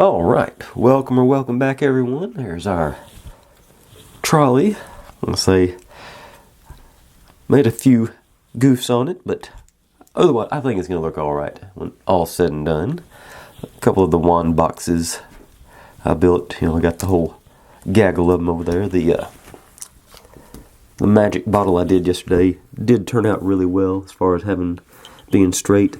Alright, welcome back everyone. There's our trolley. I'll say, made a few goofs on it, but otherwise I think it's going to look alright when all's said and done. A couple of the wand boxes I built, I got the whole gaggle of them over there. The magic bottle I did yesterday did turn out really well as far as being straight.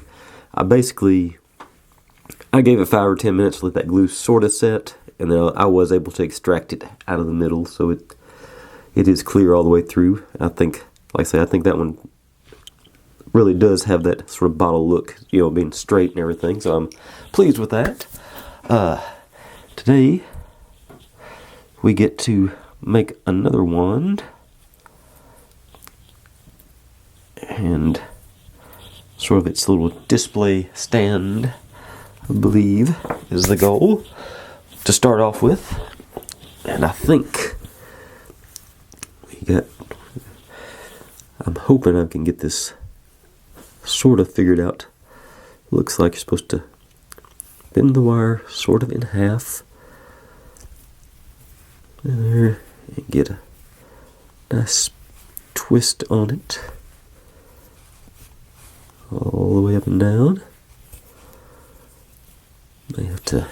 I gave it 5 or 10 minutes to let that glue sort of set, and then I was able to extract it out of the middle, so it is clear all the way through. I think, like I say, I think that one really does have that sort of bottle look, being straight and everything, so I'm pleased with that. Today, we get to make another wand, and sort of its little display stand, I believe, is the goal to start off with. And I think I'm hoping I can get this sort of figured out. Looks like you're supposed to bend the wire sort of in half there and get a nice twist on it all the way up and down. I have to,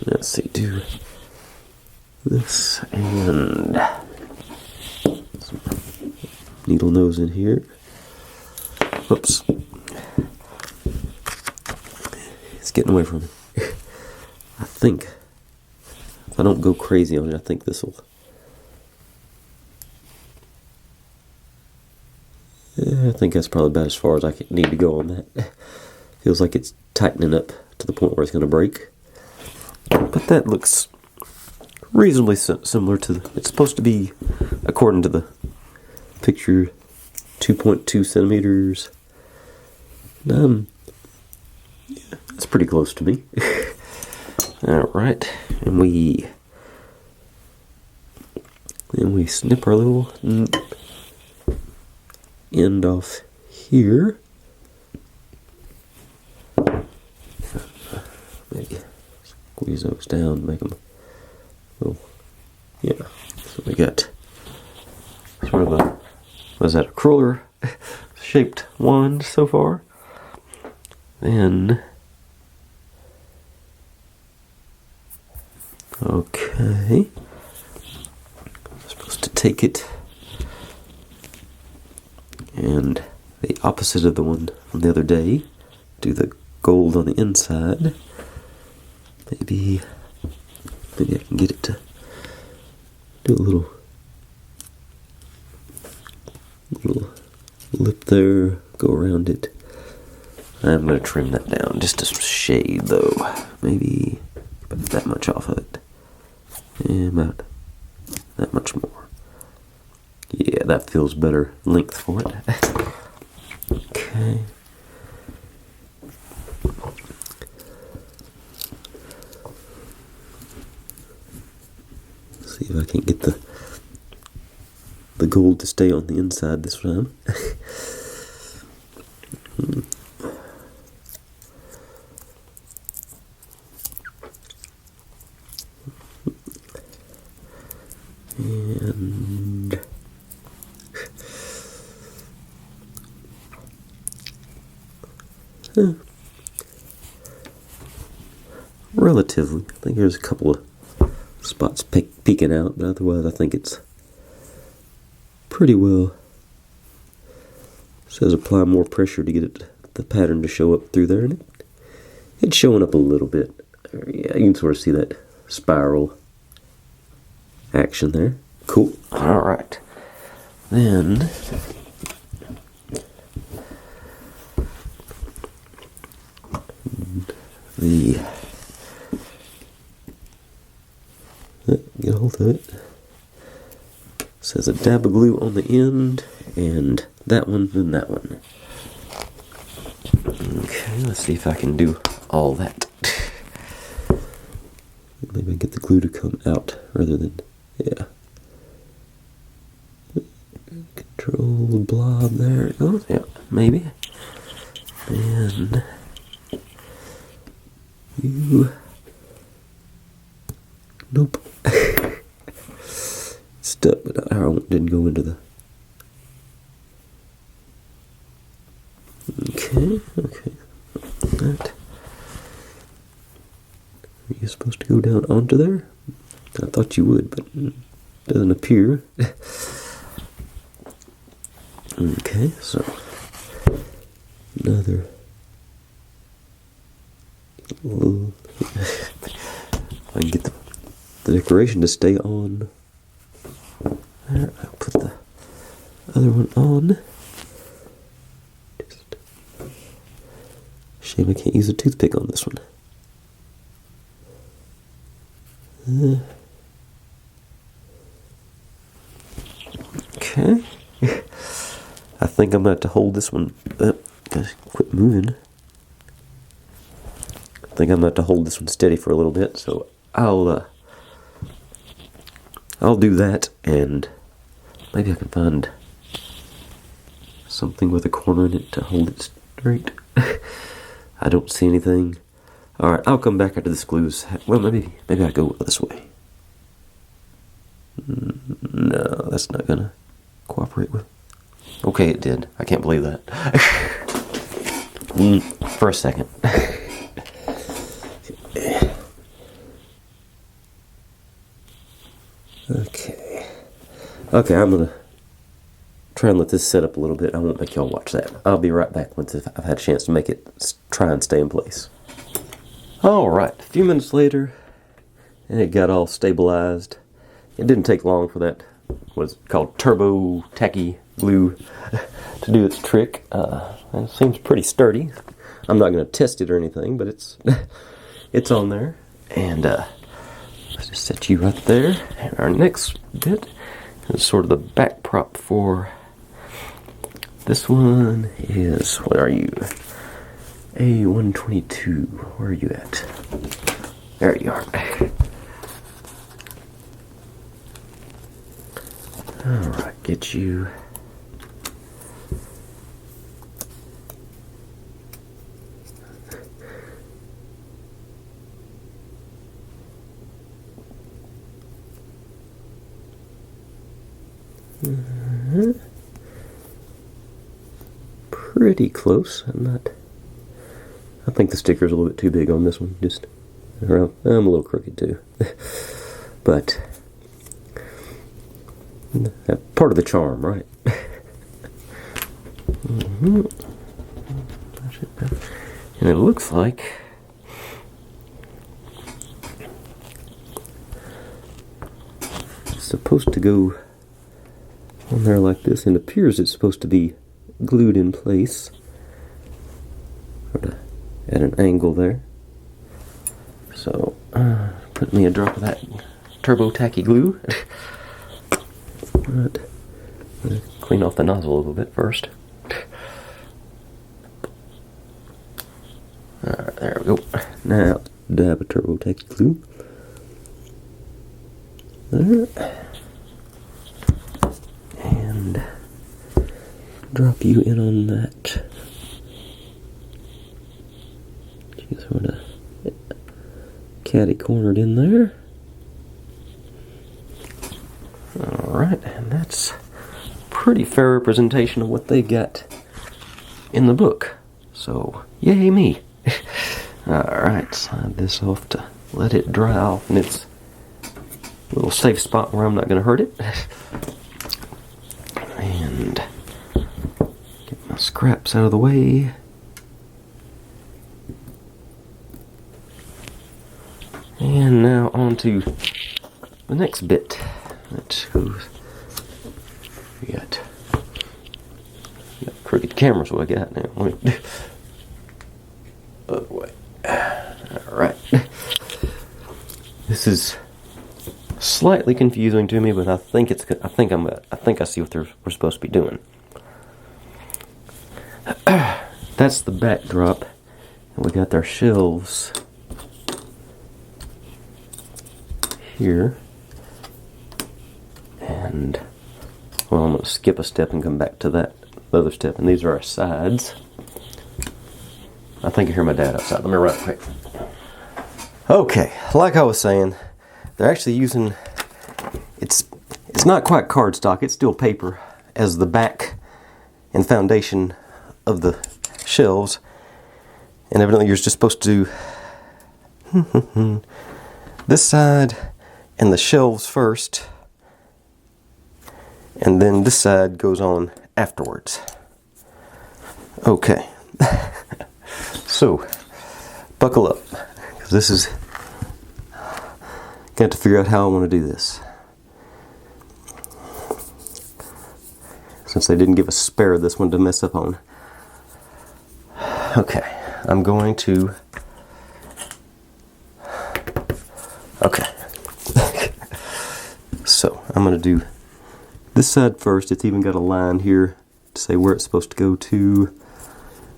let's see, do this and some needle nose in here. Oops. It's getting away from me. I think, if I don't go crazy on it, I think this will, I think that's probably about as far as I need to go on that. Feels like it's tightening up to the point where it's going to break. But that looks reasonably similar to it's supposed to be, according to the picture, 2.2 centimeters. Yeah, that's pretty close to me. Alright, and we snip our little end off here. Maybe squeeze those down, make them yeah. So we got sort of a cruller shaped wand so far. Then, okay, I'm supposed to take it and the opposite of the one from the other day, do the gold on the inside. Maybe I can get it to do a little lip there, go around it. I'm going to trim that down just a shade though, maybe about that much off of it, and about that much more. Yeah, that feels better length for it. Okay. See if I can get the gold to stay on the inside this time. And relatively, I think there's a couple of spots peeking out, but otherwise I think it's pretty well. It says apply more pressure to get the pattern to show up through there, and it's showing up a little bit. Yeah, you can sort of see that spiral action there. Cool. Alright. Then get a hold of it. Says a dab of glue on the end, and that one, and that one. Okay, let's see if I can do all that. Maybe get the glue to come out rather than, yeah. Control the blob, there it goes, yeah, maybe. And you Nope. Stuck, but I didn't go into the... Okay. That. Are you supposed to go down onto there? I thought you would, but it doesn't appear. Okay, so another little... I can get the decoration to stay on. There, I'll put the other one on. Shame I can't use a toothpick on this one. Okay. I think I'm going to have to hold this one up. Quit moving. I think I'm going to have to hold this one steady for a little bit, so I'll do that, and maybe I can find something with a corner in it to hold it straight. I don't see anything. Alright, I'll come back after this glue's... Well, maybe I go this way. No, that's not gonna cooperate with... Okay, it did. I can't believe that. For a second. Okay, I'm gonna try and let this set up a little bit. I won't make y'all watch that. I'll be right back once I've had a chance to make it try and stay in place. Alright, a few minutes later, and it got all stabilized. It didn't take long for that, what's called turbo tacky glue, to do its trick. And it seems pretty sturdy. I'm not going to test it or anything, but it's it's on there. And let's just set you right there. And our next bit is sort of the back prop for this one. Is, what are you? A122. Where are you at? There you are. Alright, get you. Pretty close. I think the sticker's a little bit too big on this one. Just around. I'm a little crooked too. But part of the charm, right? And it looks like it's supposed to go on there like this, and it appears it's supposed to be glued in place sort of at an angle there. So put me a drop of that turbo tacky glue. Right. Clean off the nozzle a little bit first. Alright, there we go. Now dab a turbo tacky glue. There. And drop you in on that. You sort of catty cornered in there. Alright, and that's pretty fair representation of what they got in the book. So, yay me. Alright, slide this off to let it dry off in its little safe spot where I'm not going to hurt it. And get my scraps out of the way. And now on to the next bit. That goes. We got crooked cameras. What I got now? Other way. All right. This is slightly confusing to me, but I think I see what we're supposed to be doing. That's the backdrop, and we got our shelves here. And, well, I'm going to skip a step and come back to that other step. And these are our sides. I think I hear my dad outside. Let me run quick. Okay, like I was saying, they're actually using, it's not quite cardstock, it's still paper, as the back and foundation of the shelves. And evidently you're just supposed to do this side and the shelves first, and then this side goes on afterwards. Okay. So, buckle up, because this is, got to figure out how I want to do this. Since they didn't give a spare this one to mess up on. Okay, I'm going to, okay. So, I'm going to do this side first. It's even got a line here to say where it's supposed to go to.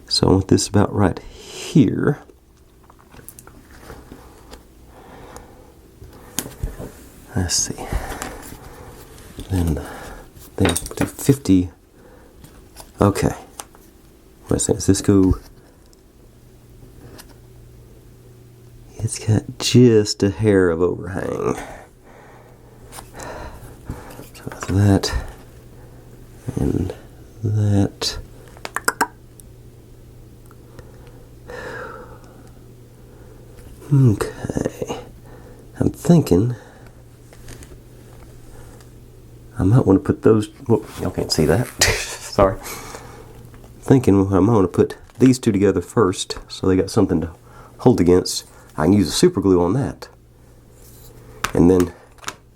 So I want this about right here. Let's see. Then do 50. Okay. Wait a second. Does this go? It's got just a hair of overhang. So that's that and that. Okay. I'm thinking I might want to put those, well, y'all can't see that. Sorry. Thinking I might want to put these two together first so they got something to hold against. I can use a super glue on that. And then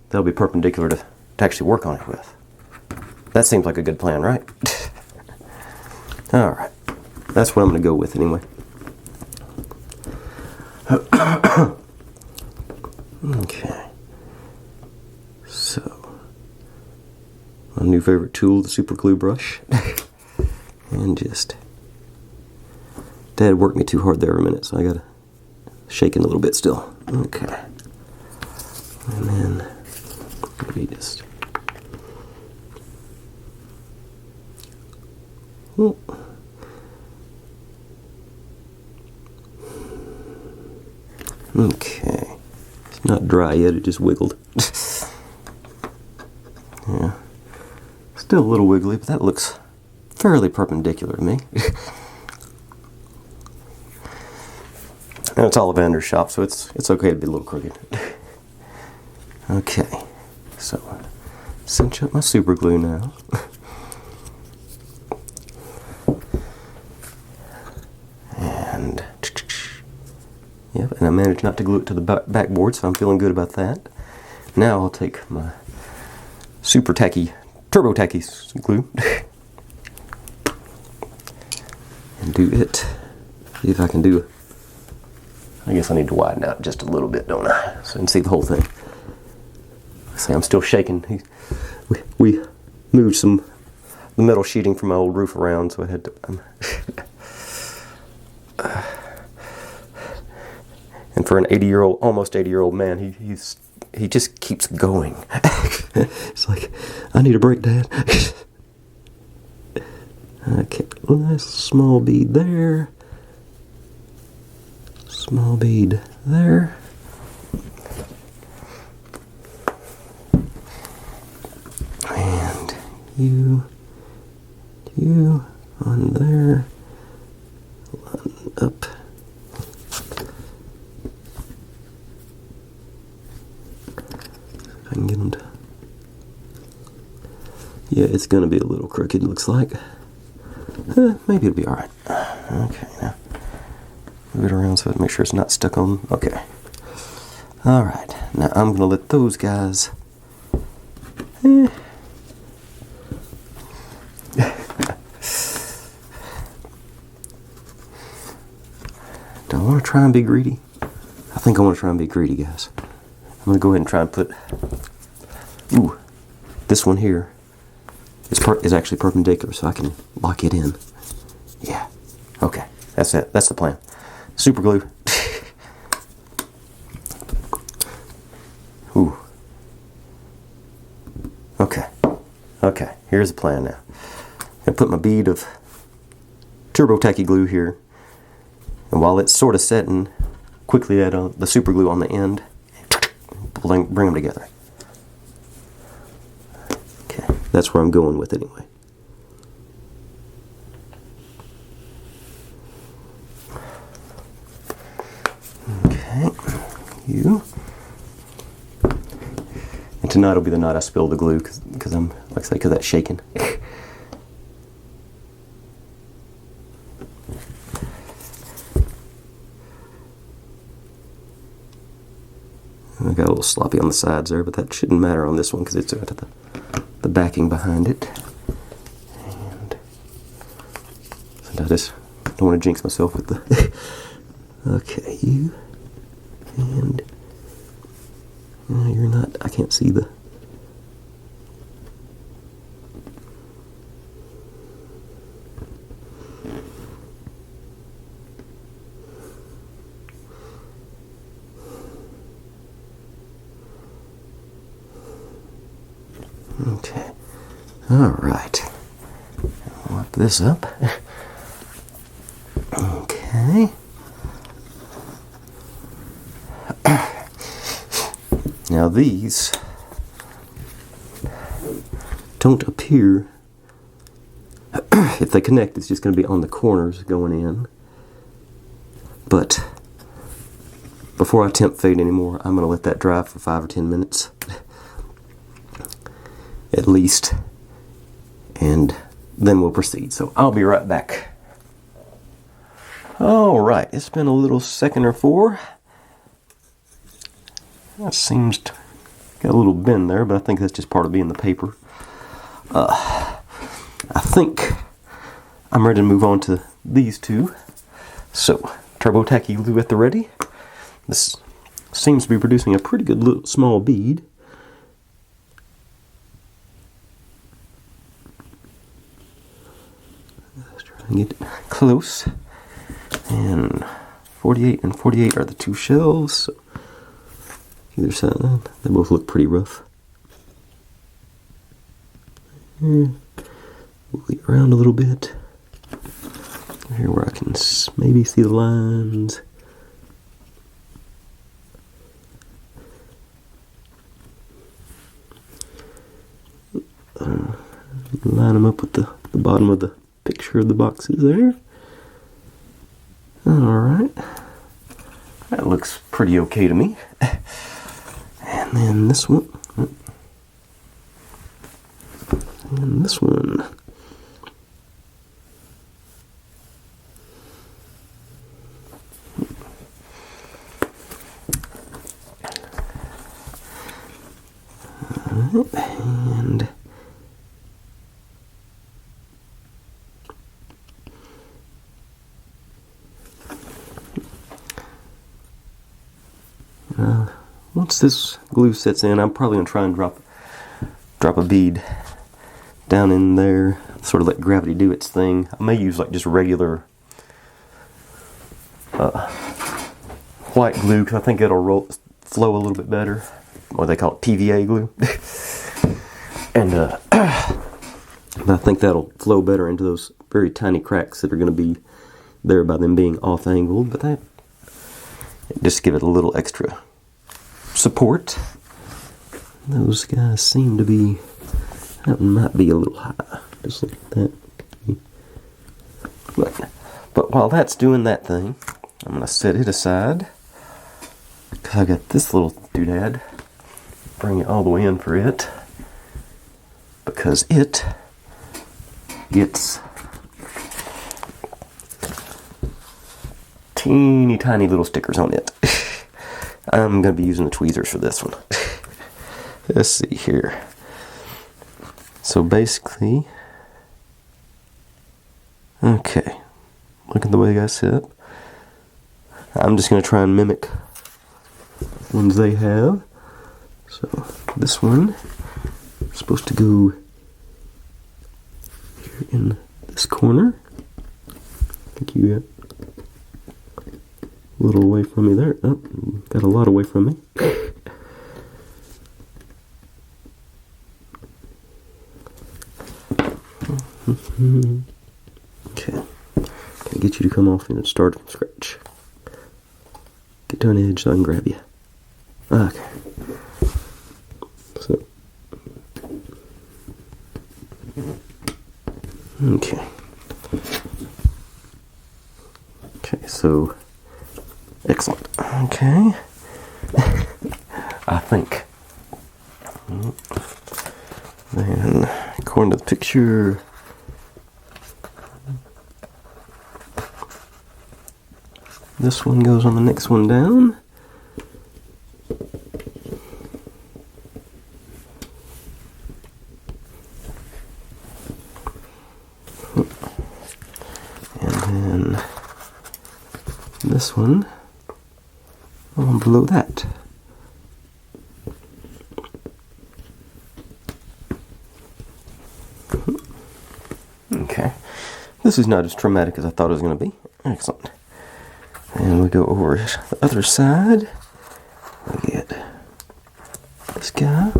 that'll be perpendicular to actually work on it with. That seems like a good plan, right? Alright. That's what I'm going to go with anyway. Okay. So, my new favorite tool, the super glue brush. And just, Dad worked me too hard there a minute, so I gotta shake it a little bit still. Okay. And then maybe just, oh. Okay. It's not dry yet, it just wiggled. Yeah. Still a little wiggly, but that looks fairly perpendicular to me. And it's all a vendor's shop, so it's okay to be a little crooked. Okay. So, cinch up my super glue now. And yep, and I managed not to glue it to the backboard, so I'm feeling good about that. Now I'll take my super tacky, turbo tacky glue and do it. See if I can do it. I guess I need to widen out just a little bit, don't I? So I can see the whole thing. See, I'm still shaking. We moved the metal sheeting from my old roof around, so I had to. And for an 80-year-old, almost 80-year-old man, he just keeps going. It's like, I need a break, Dad. Okay, nice small bead there. Small bead there. And you on there. Line up. I can get them to. Yeah, it's going to be a little crooked, looks like. Maybe it'll be alright. Okay, now move it around so I make sure it's not stuck on. Okay. Alright, now I'm going to let those guys. Do I want to try and be greedy? I think I want to try and be greedy, guys. I'm going to go ahead and try and put, ooh, this one here is actually perpendicular, so I can lock it in. Yeah. Okay. That's it. That's the plan. Super glue. Ooh. Okay. Okay. Here's the plan now. I put my bead of turbo tacky glue here, and while it's sort of setting, quickly add the super glue on the end. bring them together. Okay, that's where I'm going with anyway. Okay, you. And tonight will be the night I spill the glue because I'm, like I say, because that's shaking. I got a little sloppy on the sides there, but that shouldn't matter on this one because it's got the backing behind it. And I just don't want to jinx myself with the... Okay, you. And... No, you're not... I can't see the... Okay. Alright. Wipe this up. Okay. Now these don't appear, if they connect, it's just going to be on the corners going in. But before I temp fade anymore, I'm going to let that dry for 5 or 10 minutes. At least, and then we'll proceed. So I'll be right back. Alright, it's been a little second or 4. That seems to got a little bend there, but I think that's just part of being the paper. I think I'm ready to move on to these two. So, Turbo Tacky glue at the ready. This seems to be producing a pretty good little small bead. Let's try and get close. And 48 and 48 are the two shells. So either side, they both look pretty rough. Move it around a little bit. Here where I can maybe see the lines. Line them up with the bottom of the picture of the boxes there. Alright. That looks pretty okay to me. And then this one. And this one. And once this glue sets in, I'm probably going to try and drop a bead down in there, sort of let gravity do its thing. I may use like just regular white glue because I think it'll flow a little bit better. What they call it, PVA glue. And I think that'll flow better into those very tiny cracks that are going to be there by them being off angled. But that just give it a little extra support. Those guys seem to be, that might be a little high. Just look at that. But while that's doing that thing, I'm going to set it aside. Because I got this little doodad. Bring it all the way in for it. Because it gets teeny tiny little stickers on it. I'm going to be using the tweezers for this one. Let's see here. So basically, okay, look at the way they got set up. I'm just going to try and mimic ones they have. So this one is supposed to go here in this corner. I think you got a little away from me there. Oh, got a lot away from me. Okay. Can I get you to come off and start from scratch? Get to an edge so I can grab you. Okay. Okay. Okay, so excellent. Okay. I think. Then, according to the picture, this one goes on the next one down. And then this one on below that. Okay. This is not as traumatic as I thought it was going to be. Excellent. And we go over the other side. We get this guy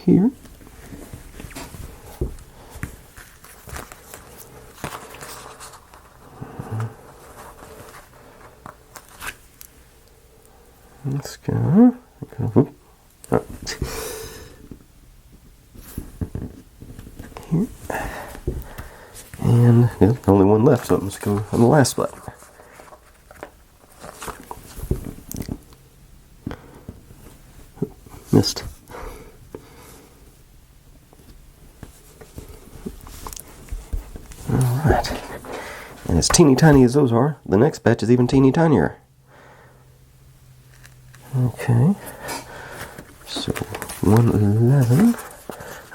here. This guy. Whoop. Oh. Here. And yeah, only one left, so let's go on the last spot. Missed. Alright. And as teeny tiny as those are, the next batch is even teeny tinier. Okay. So 111.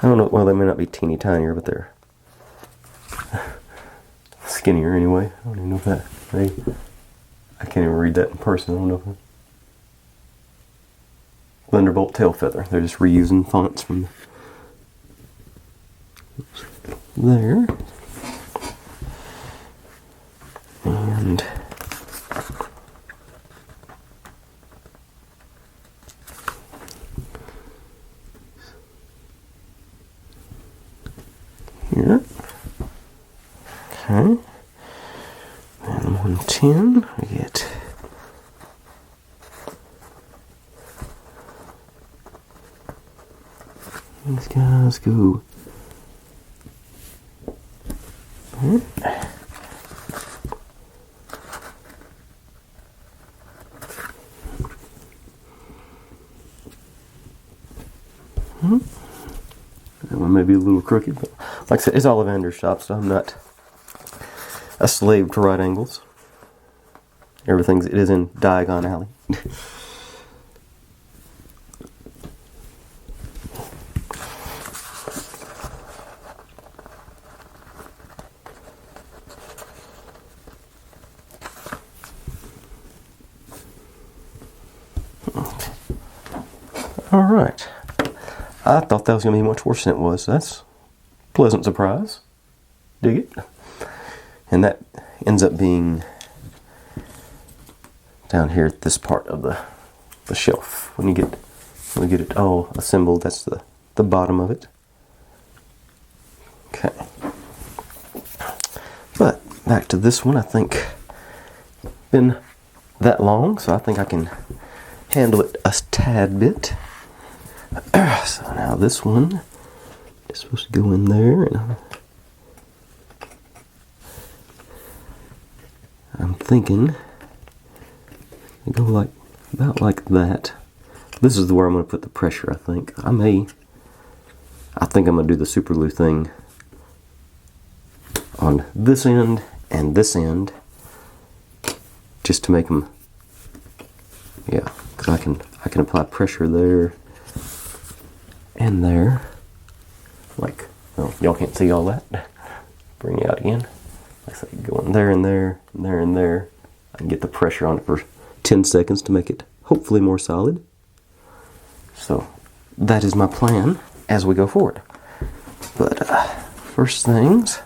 I don't know, well, they may not be teeny tinier, but they're skinnier anyway. I don't even know if that, I can't even read that in person. I don't know if Thunderbolt tail feather. They're just reusing fonts from there. And here. Okay. And 110, we get these guys go here. That one may be a little crooked, but like I said, it's Ollivander's shop, so I'm not a slave to right angles. It is in Diagon Alley. Alright. I thought that was going to be much worse than it was. That's a pleasant surprise. Dig it. And that ends up being down here at this part of the shelf. When we get it all assembled, that's the bottom of it. Okay. But back to this one, I think been that long, so I think I can handle it a tad bit. So now this one is supposed to go in there, and I'm thinking I go about like that. This is where I'm going to put the pressure, I think. I think I'm going to do the super glue thing on this end and this end, just to make them, yeah, because I can apply pressure there and there, like, well, y'all can't see all that. Bring it out again. Like I say, go in there and there and there and there. I can get the pressure on it for 10 seconds to make it hopefully more solid. So that is my plan as we go forward. But first things,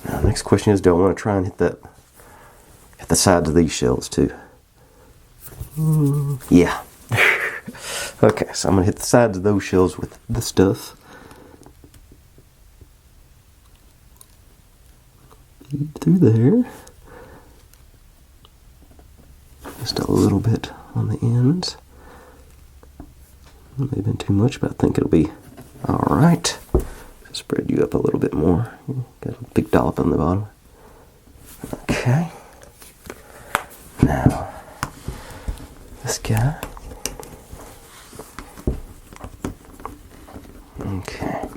now next question is, do I want to try and hit the sides of these shells too? Yeah. Okay, so I'm going to hit the sides of those shells with the stuff. Through there. Just a little bit on the ends. May have been too much, but I think it'll be alright. Spread you up a little bit more. Got a big dollop on the bottom. Okay. Now, this guy. Okay.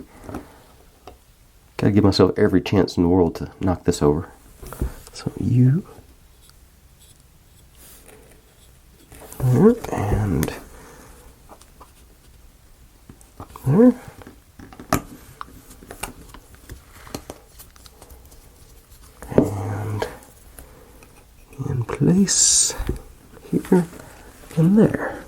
Gotta give myself every chance in the world to knock this over. So you. There, and there. And in place here and there.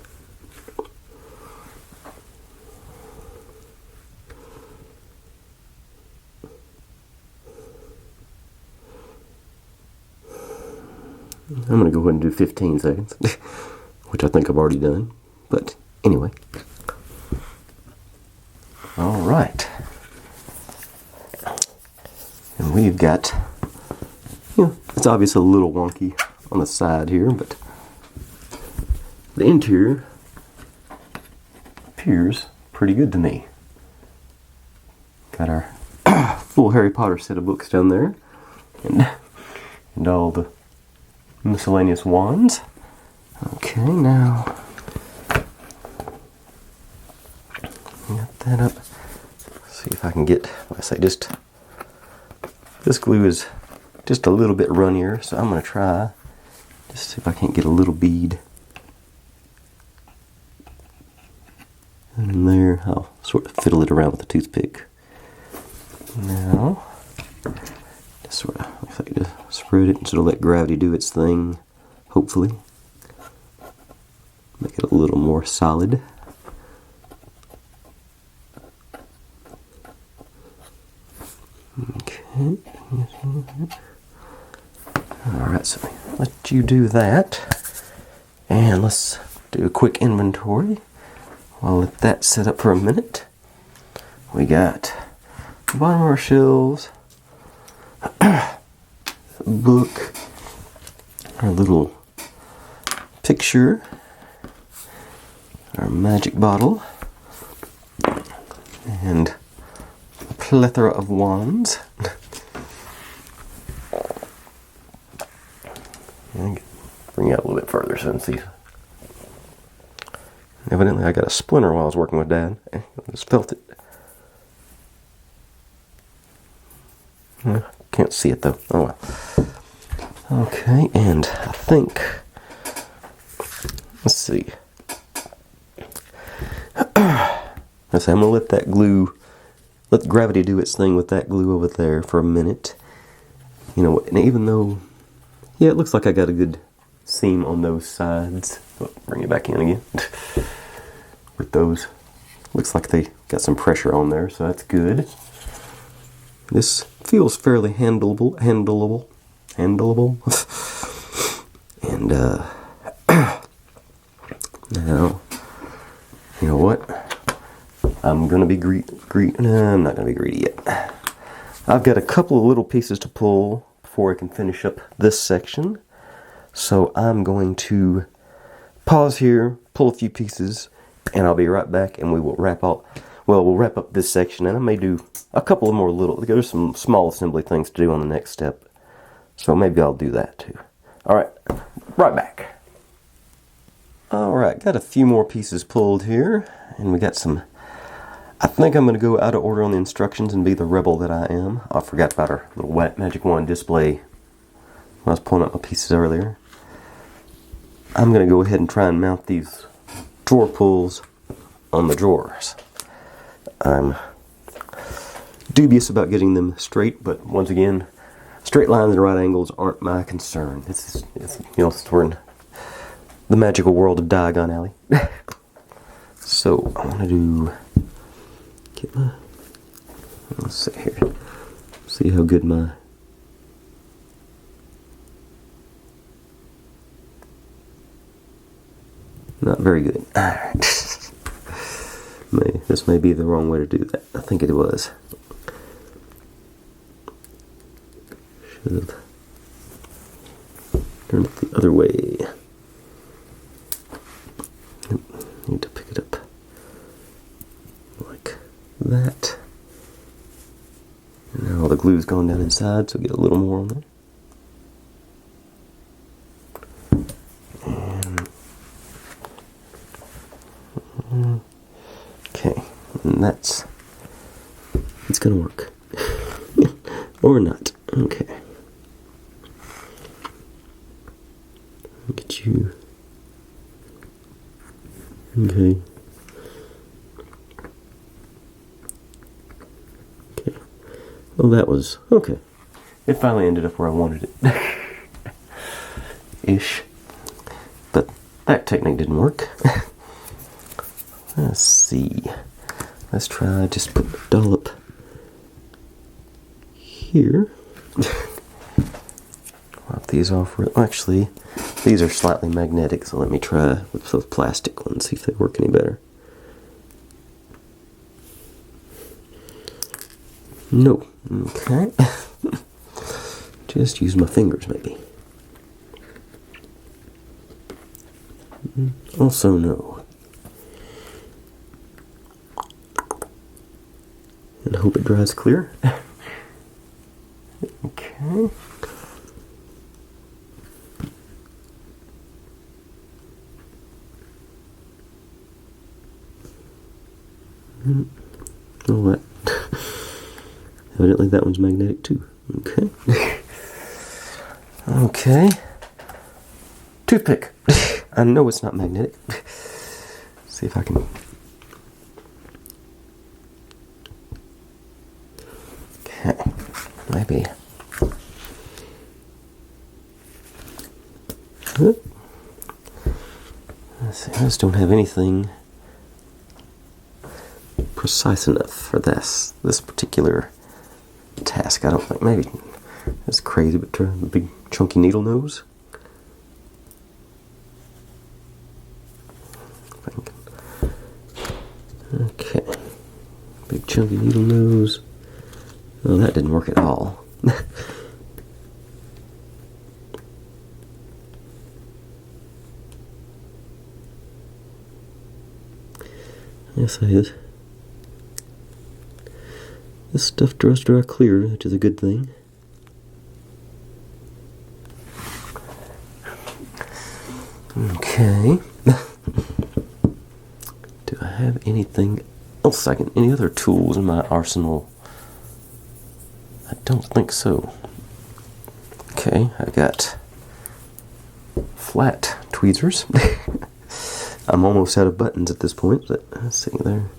I'm going to go ahead and do 15 seconds, which I think I've already done, but anyway. Alright. And we've got, it's obviously a little wonky on the side here, but the interior appears pretty good to me. Got our full Harry Potter set of books down there, and all the miscellaneous wands. Okay, now get that up. See if I can get, like I say, just this glue is just a little bit runnier, so I'm going to try just see if I can't get a little bead in there. I'll sort of fiddle it around with a toothpick. Now just sort of looks like just spread it and sort of let gravity do its thing, hopefully. Make it a little more solid. Okay. Alright, so let you do that. And let's do a quick inventory. I'll let that set up for a minute. We got the bottom of our shelves, a book, our little picture, our magic bottle, and a plethora of wands. Bring it out a little bit further so you can see. Evidently I got a splinter while I was working with Dad. I just felt it. Can't see it though. Oh well. Okay, and I think, let's see. I'm going to let that glue, let gravity do its thing with that glue over there for a minute. You know, and even though, yeah, it looks like I got a good seam on those sides. Oh, bring it back in again. With those, looks like they got some pressure on there, so that's good. This feels fairly handleable. And now, you know what? I'm gonna be no, I'm not gonna be greedy yet. I've got a couple of little pieces to pull before I can finish up this section. So I'm going to pause here, pull a few pieces, and I'll be right back, and we will we'll wrap up this section, and I may do a couple of more there's some small assembly things to do on the next step. So maybe I'll do that too. Alright, right back. Alright, got a few more pieces pulled here, and we got some, I think I'm going to go out of order on the instructions and be the rebel that I am. I forgot about our little magic wand display when I was pulling up my pieces earlier. I'm going to go ahead and try and mount these drawer pulls on the drawers. I'm dubious about getting them straight, but once again, straight lines and right angles aren't my concern. It's we're in the magical world of Diagon Alley. So I want to let's see here. See how good my not very good. Alright. This may be the wrong way to do that. I think it was. Should have turned it the other way. Need to pick it up glue's gone down inside, so get a little more on there. Okay, and it's gonna work. Or not. Okay. Look at you. Okay. Okay. Well, that was okay. It finally ended up where I wanted it. Ish. But that technique didn't work. Let's see. Let's try just put the dollop here. Wipe these off. Actually, these are slightly magnetic, so let me try with those plastic ones, see if they work any better. No. Okay. Just use my fingers, maybe. Also, no. And hope it dries clear. Okay. Oh, what? Evidently that one's magnetic too. Okay. Okay. Toothpick. I know it's not magnetic. See if I can. Okay. Maybe. Let's see. I just don't have anything precise enough for this particular task. I don't think. Maybe it's crazy, but try a big chunky needle nose. Okay, big chunky needle nose. Oh, that didn't work at all. Yes, it is. This stuff does dry clear, which is a good thing. Okay. Do I have anything else any other tools in my arsenal? I don't think so. Okay, I got flat tweezers. I'm almost out of buttons at this point, but let's see there.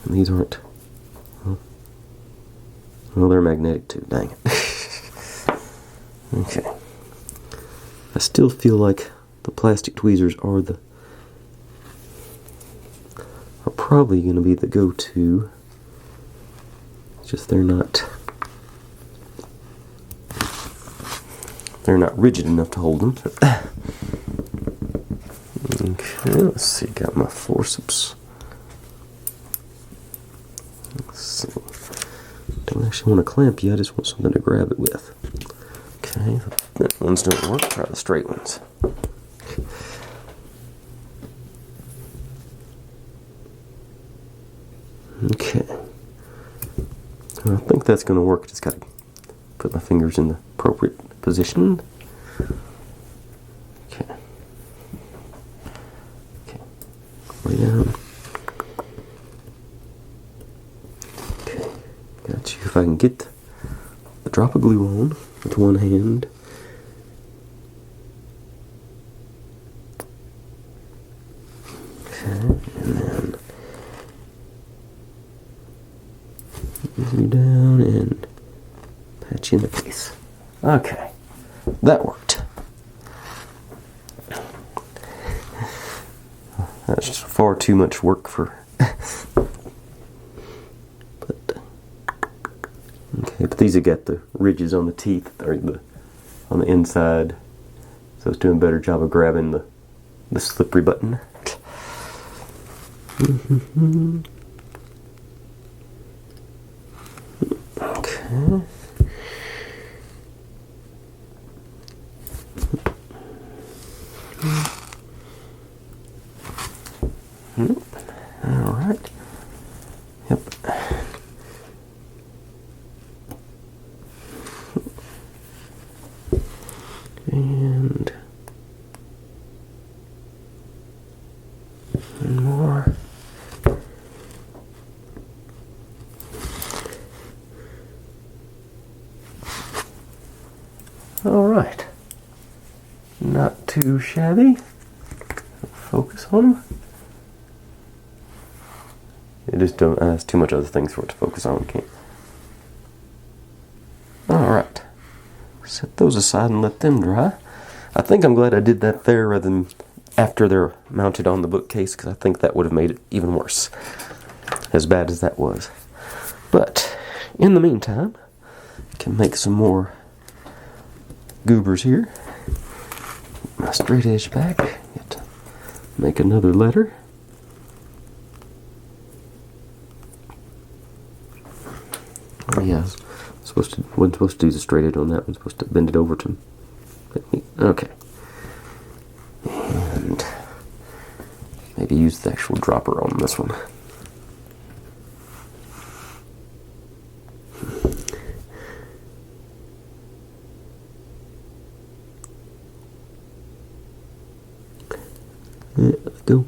And these aren't. Well, they're magnetic too, dang it. Okay. I still feel like the plastic tweezers are probably going to be the go-to. It's just they're not rigid enough to hold them. Okay, let's see, got my forceps. Let's see. Don't actually want to clamp you, I just want something to grab it with. Okay, that ones don't work, try the straight ones. Okay. Well, I think that's going to work. Just got to put my fingers in the appropriate position. Okay. Okay. Way down. Okay. Got you. If I can get the drop of glue on with one hand. Okay. And then you down and pat you in the face. Okay, that worked. That's just far too much work for. But these have got the ridges on the teeth, or on the inside, so it's doing a better job of grabbing the slippery button. Okay. All right. Yep. Alright. Not too shabby. Focus on them. It just has too much other things for it to focus on. Can't. Alright. Set those aside and let them dry. I think I'm glad I did that there rather than after they're mounted on the bookcase, because I think that would have made it even worse. As bad as that was. But, in the meantime, I can make some more goobers here. My straight edge back. Get to make another letter. Oh yeah, wasn't supposed to do the straight edge on that one. Supposed to bend it over to. Okay. And maybe use the actual dropper on this one. Yeah, let's go.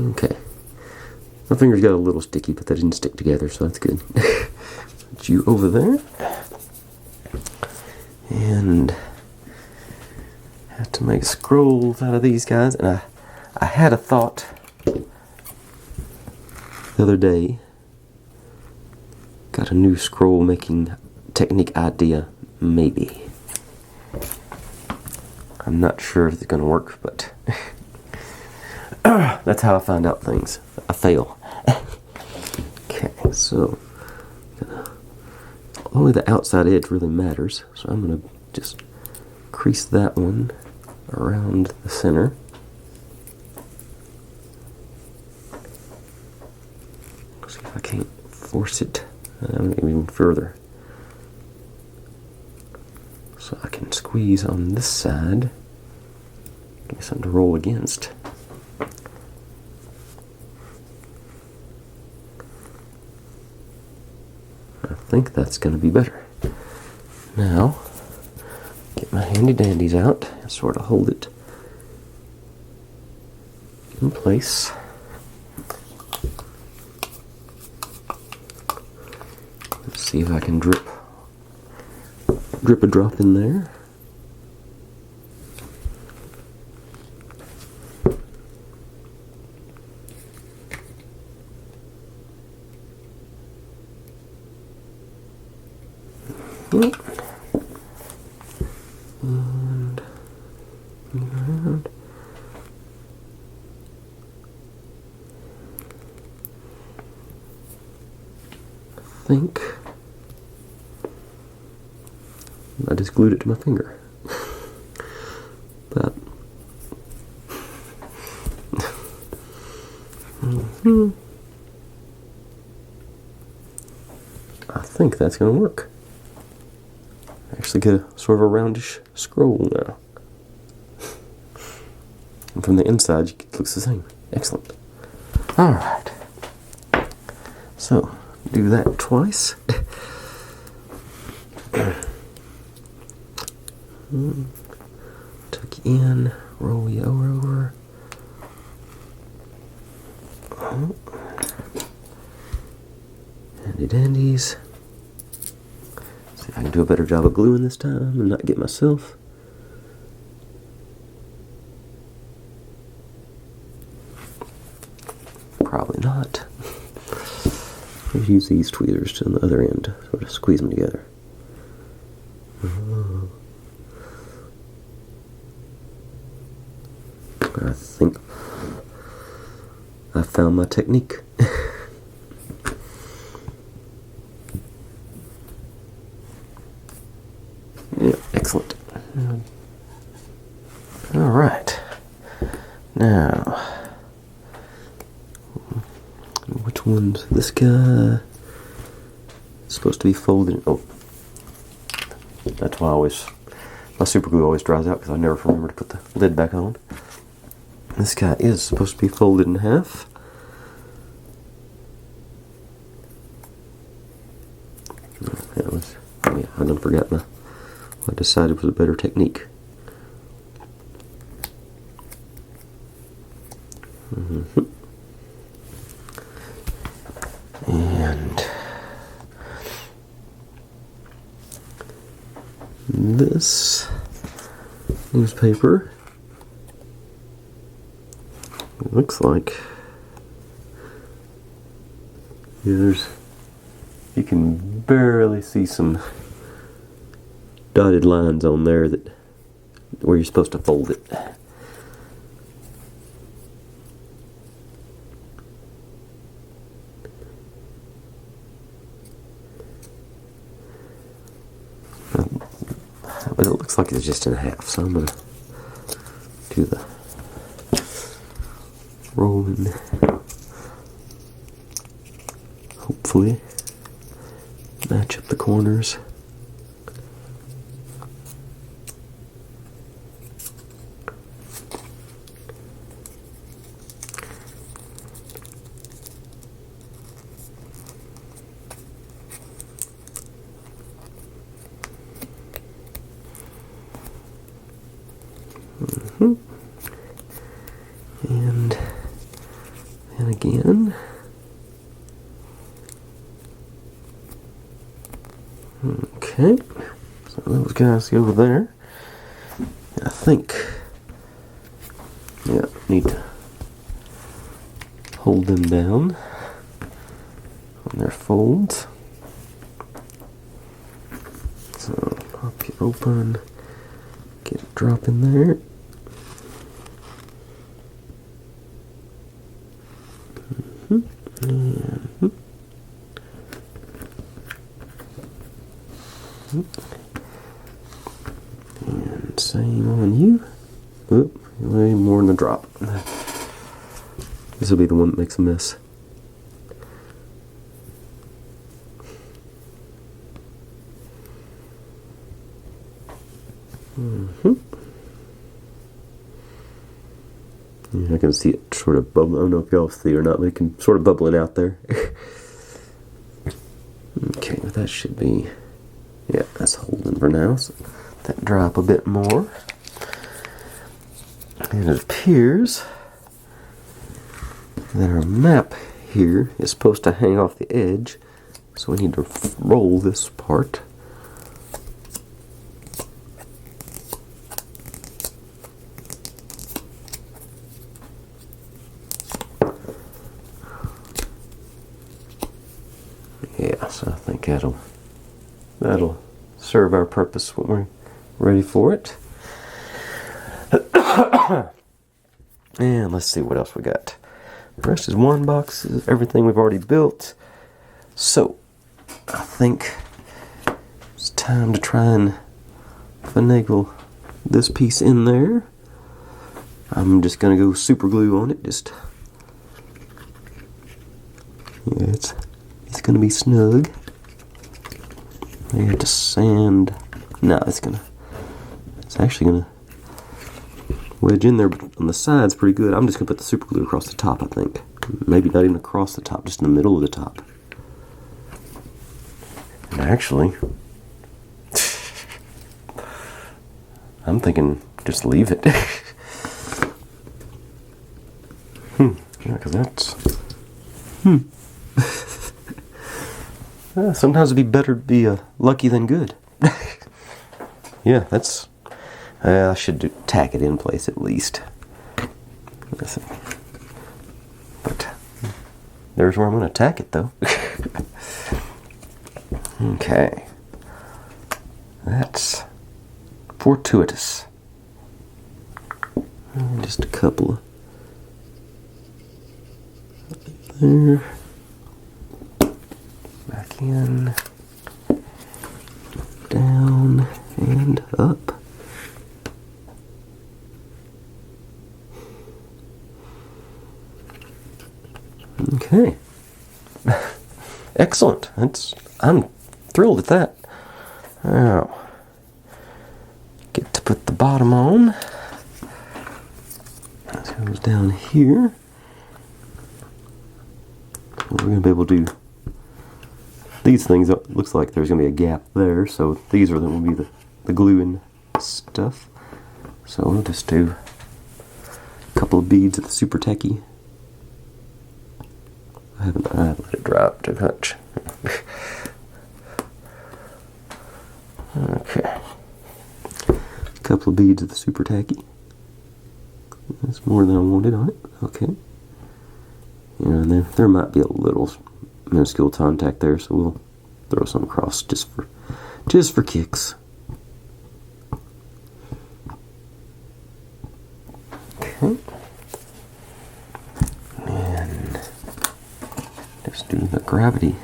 Okay. My fingers got a little sticky, but they didn't stick together, so that's good. Put you over there. And have to make scrolls out of these guys. And I had a thought the other day. Got a new scroll making technique idea, maybe. I'm not sure if it's going to work, but that's how I find out things. I fail. Okay, so only the outside edge really matters, so I'm going to just crease that one around the center. See if I can't force it even further. So I can squeeze on this side. Give me something to roll against. I think that's going to be better. Now, get my handy dandies out and sort of hold it in place. Let's see if I can drip a drop in there. And around. I think I just glued it to my finger. But I think that's going to work. Actually get a sort of a roundish scroll now. And from the inside, it looks the same. Excellent. Alright. So, do that twice. Tuck in, roll you over. Handy dandies. See if I can do a better job of gluing this time and not get myself. Probably not. Let's use these tweezers to the other end, sort of squeeze them together. I think I found my technique. Yeah, excellent. All right. Now, which one's this guy? It's supposed to be folded. Oh, that's why my super glue always dries out because I never remember to put the lid back on. This guy is supposed to be folded in half. Oh yeah, I done forgot my I decided was a better technique. And this newspaper, it looks like you can barely see some dotted lines on there that where you're supposed to fold it. But it looks like it's just in half, so I'm going to do the rolling. Hopefully match up the corners. And again. Okay, so those guys go over there. I think, yeah, need to hold them down on their folds. So pop it open, get it drop in there. And same on you. Oop, way more in the drop. This will be the one that makes a mess. Yeah, I can see it sort of bubbling. I don't know if y'all see or not, but it can sort of bubbling out there. Okay, well that should be, yeah, that's holding for now. So that drop a bit more. And it appears that our map here is supposed to hang off the edge, so we need to roll this part. Yeah, so I think that'll serve our purpose when we're ready for it. And let's see what else we got. The rest is one box, everything we've already built. So I think it's time to try and finagle this piece in there. I'm just gonna go super glue on it. Just, yeah, it's gonna be snug. I have to sand. No, it's actually gonna wedge in there on the sides pretty good. I'm just gonna put the super glue across the top, I think. Maybe not even across the top, just in the middle of the top. And actually, I'm thinking just leave it. Yeah, because that's sometimes it'd be better to be lucky than good. Yeah, that's. I should tack it in place at least. But there's where I'm going to tack it, though. Okay, that's fortuitous. And just a couple there. Back in, down, and up. Okay. Excellent. I'm thrilled at that. Now, get to put the bottom on. That goes down here. We're going to be able to do these things. It looks like there's going to be a gap there, so these are going to be the the glue and stuff. So we'll just do a couple of beads of the super tacky. I haven't let it dry up too much. Okay. A couple of beads of the super tacky. That's more than I wanted on it. Okay. And there might be a little minuscule contact there, so we'll throw some across just for kicks. Okay. And just do the gravity.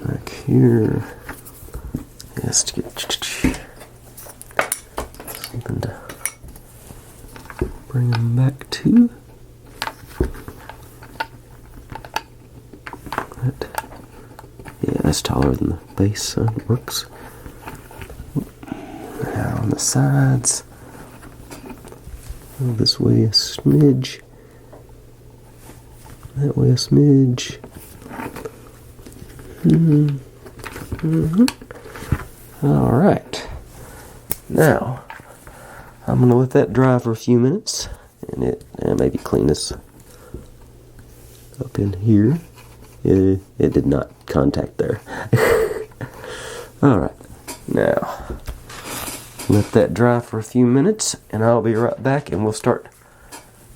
Back here. Just to get something to bring them back to. Yeah, that's taller than the base, so it works. Now on the sides, this way a smidge, that way a smidge. Alright, now I'm going to let that dry for a few minutes and maybe clean this up in here. It did not contact there. Alright, now let that dry for a few minutes and I'll be right back and we'll start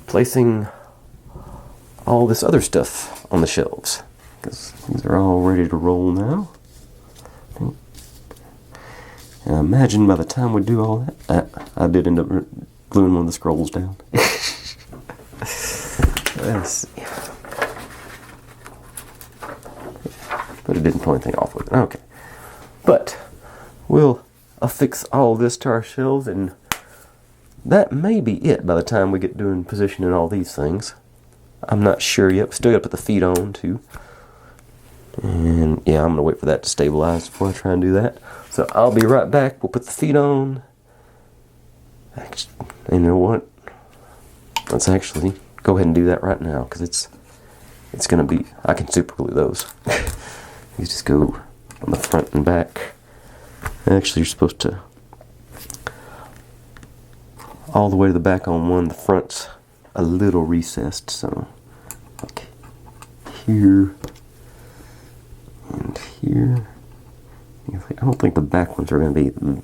placing all this other stuff on the shelves, because these are all ready to roll now. And I imagine by the time we do all that, I did end up gluing one of the scrolls down. Let's see. But it didn't pull anything off with it. Okay. But we'll affix all this to our shelves, and that may be it by the time we get doing positioning all these things. I'm not sure yet. We still got to put the feet on too. And yeah, I'm going to wait for that to stabilize before I try and do that. So I'll be right back. We'll put the feet on. Actually, you know what? Let's actually go ahead and do that right now, because it's going to be, I can super glue those. You just go on the front and back. Actually, you're supposed to all the way to the back on one. The front's a little recessed, so okay, here and here. I don't think the back ones are going to be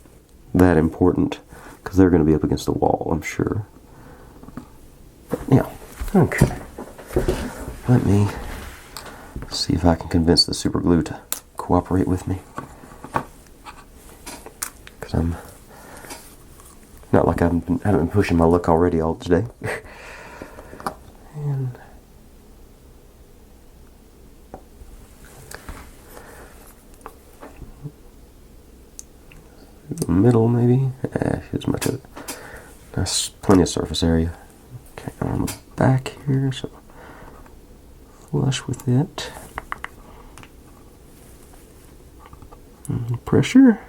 that important, because they're going to be up against the wall, I'm sure. But yeah, okay. Let me see if I can convince the super glue to cooperate with me, because I'm not like I haven't been pushing my luck already all today. And the middle, maybe. Here's much of it. There's plenty of surface area. Okay, on the back here, so flush with it. And pressure.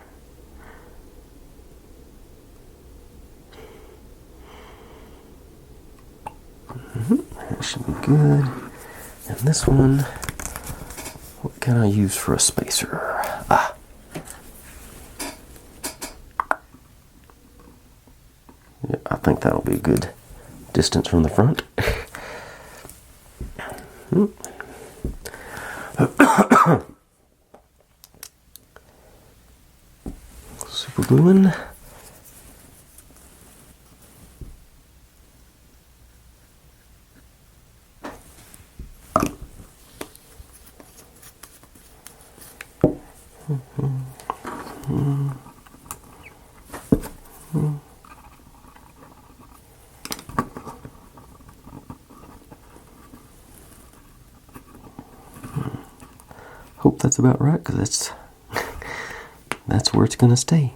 That should be good. And this one, what can I use for a spacer? Yeah, I think that'll be a good distance from the front. Super gluing. Hope that's about right, because that's where it's going to stay.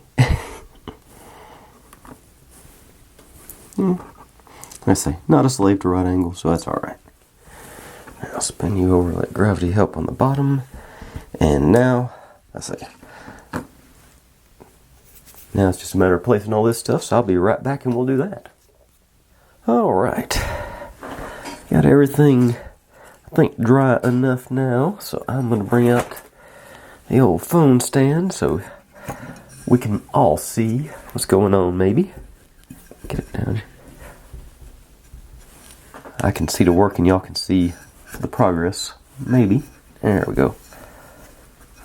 Let's see, not a slave to right angle, so that's alright. I'll spin you over, let gravity help on the bottom. And now, let's see. Now it's just a matter of placing all this stuff, so I'll be right back and we'll do that. Alright. Got everything, I think, dry enough now, so I'm going to bring out the old phone stand so we can all see what's going on, maybe. Get it down. I can see the work and y'all can see the progress. Maybe. There we go.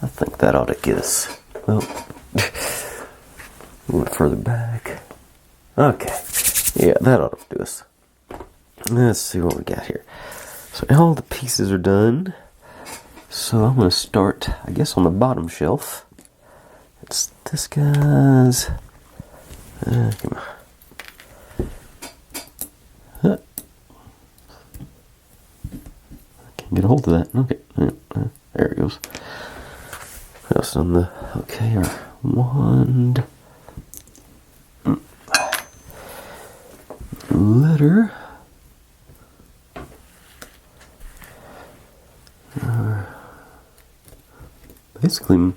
I think that ought to get us. Well, a little further back. Okay. Yeah, that ought to do us. Let's see what we got here. So all the pieces are done. So I'm going to start, I guess, on the bottom shelf. It's this guy's. Come on. Huh. I can't get a hold of that. Okay. There it goes. What else on the. Okay, our wand. Letter. Basically,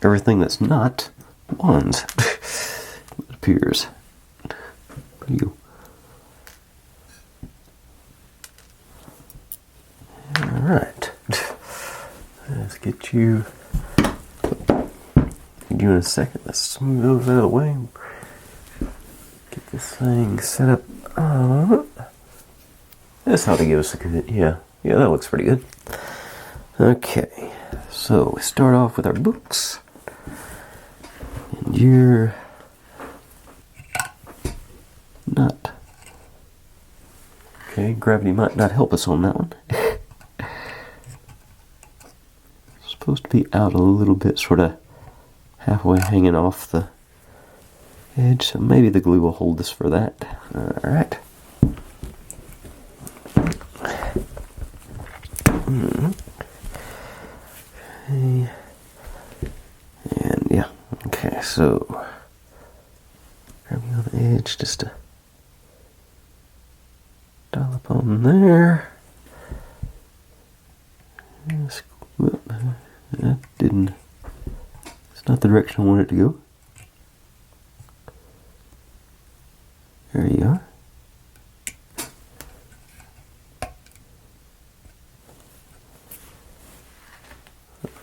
everything that's not wands, it appears. You. Alright. Let's get you. Give you in a second. Let's smooth those out of the way. Get this thing set up. This ought to give us a good. Yeah, that looks pretty good. Okay. So we start off with our books, and you're not okay. Gravity might not help us on that one. Supposed to be out a little bit, sort of halfway hanging off the edge. So maybe the glue will hold us for that. All right. Okay. And yeah, okay, so grab me on the edge just to dollop on there. That didn't, it's not the direction I want it to go. There you are.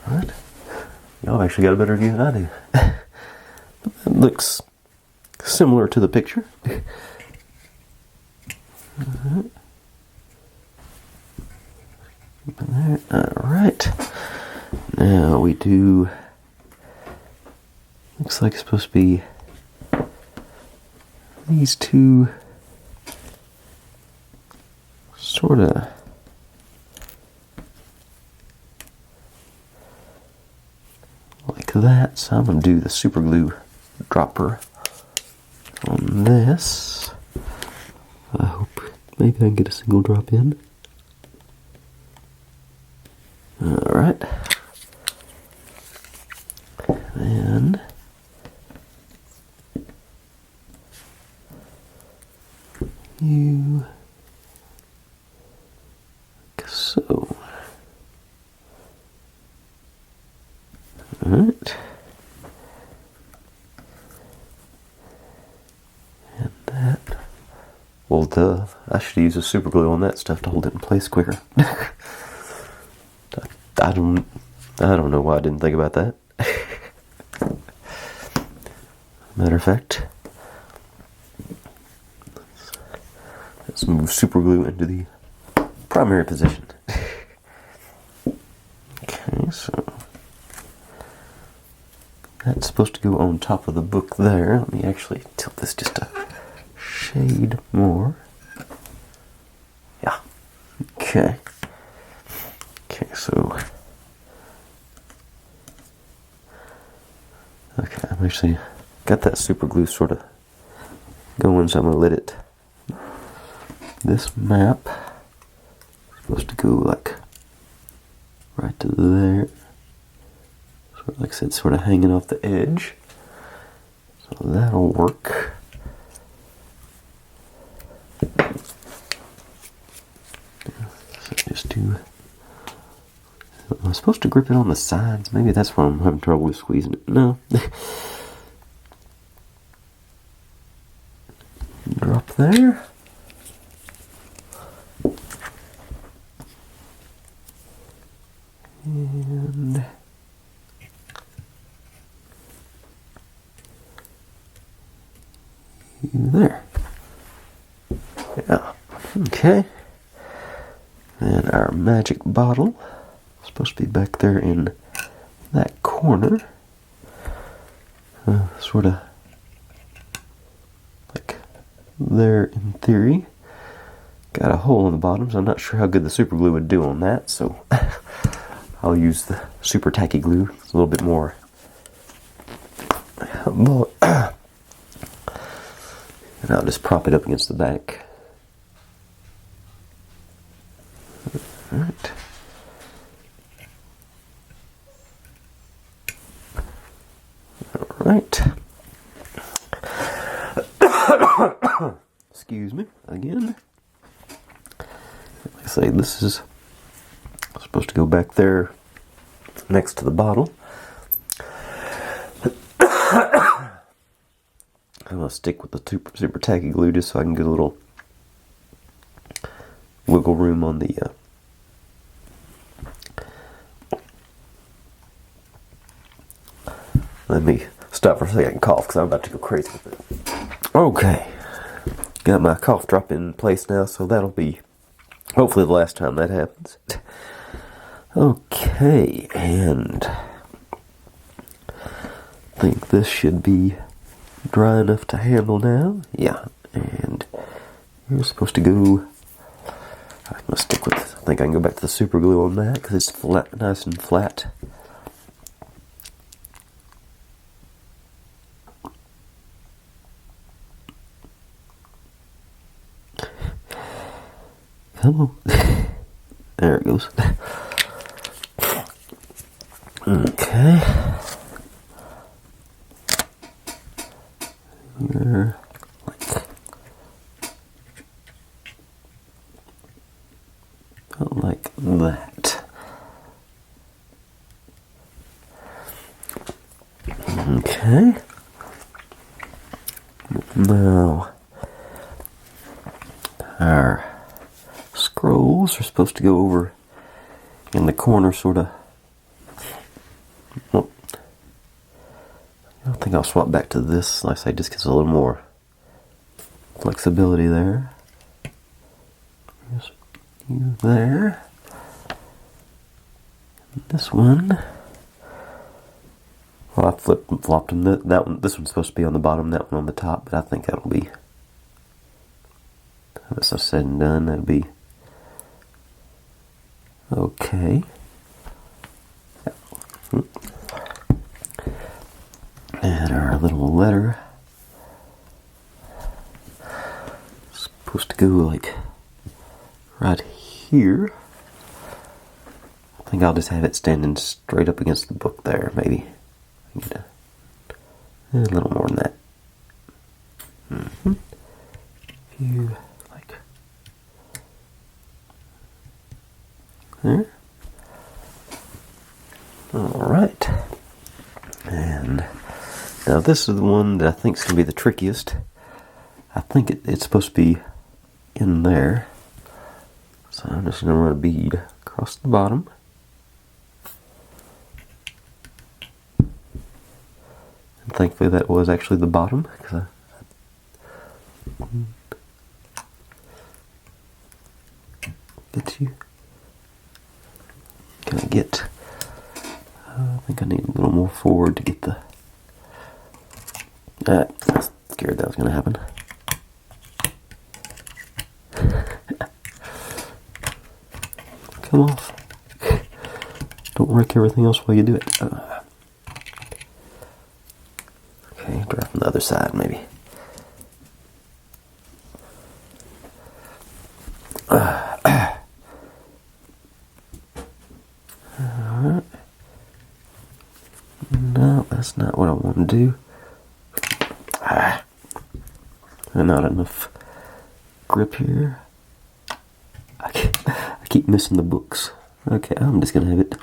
Alright. Y'all actually got a better view than I do. That looks similar to the picture. Alright. Now we do. Looks like it's supposed to be these two sort of like that. So I'm going to do the super glue dropper on this. I hope maybe I can get a single drop in. Alright. Then you like so. Alright. And that. Well, duh. I should use a super glue on that stuff to hold it in place quicker. I don't know why I didn't think about that. Matter of fact, let's move super glue into the primary position. Okay, so that's supposed to go on top of the book there. Let me actually tilt this just a shade more. Yeah. Okay. Okay, so okay, I'm actually got that super glue sort of going, so I'm gonna let it. This map is supposed to go like right to there. Sort of like I said, sort of hanging off the edge. So that'll work. So just do. I'm supposed to grip it on the sides. Maybe that's why I'm having trouble with squeezing it. No. Drop there. And there. Yeah. Okay. And our magic bottle is supposed to be back there in that corner. Sort of like there in theory. Got a hole in the bottom, so I'm not sure how good the super glue would do on that, so I'll use the super tacky glue. It's a little bit more. And I'll just prop it up against the back. Alright. Alright. Excuse me, again. Like I say, this is supposed to go back there next to the bottle. I'm going to stick with the super tacky glue just so I can get a little wiggle room on the let me stop for a second and cough because I'm about to go crazy with it. Okay. Got my cough drop in place now, so that'll be hopefully the last time that happens. Okay, and I think this should be dry enough to handle now. Yeah, and you're supposed to go. I'm going to stick with, I think I can go back to the super glue on that because it's flat, nice and flat. Come on. There it goes. Okay. You're like that. Okay. Now, our scrolls are supposed to go over in the corner, sort of. Well, I think I'll swap back to this, like I say, just gets a little more flexibility there. Just you there. This one. Well, I flopped them. That one, this one's supposed to be on the bottom, that one on the top, but I think that'll be. That's all said and done. That'll be okay. And our little letter is supposed to go like right here. I think I'll just have it standing straight up against the book there, maybe. Get a little more than that. Few like there. Alright. And now this is the one that I think is going to be the trickiest. I think it's supposed to be in there. So I'm just going to run a bead across the bottom. And thankfully that was actually the bottom. Get you. Can I get... I think I need a little more forward to get the... I was scared that was going to happen. Come off. Don't wreck everything else while you do it. Okay, try from the other side maybe. Alright. No, that's not what I want to do. Not enough grip here. I keep missing the books. Okay, I'm just gonna have it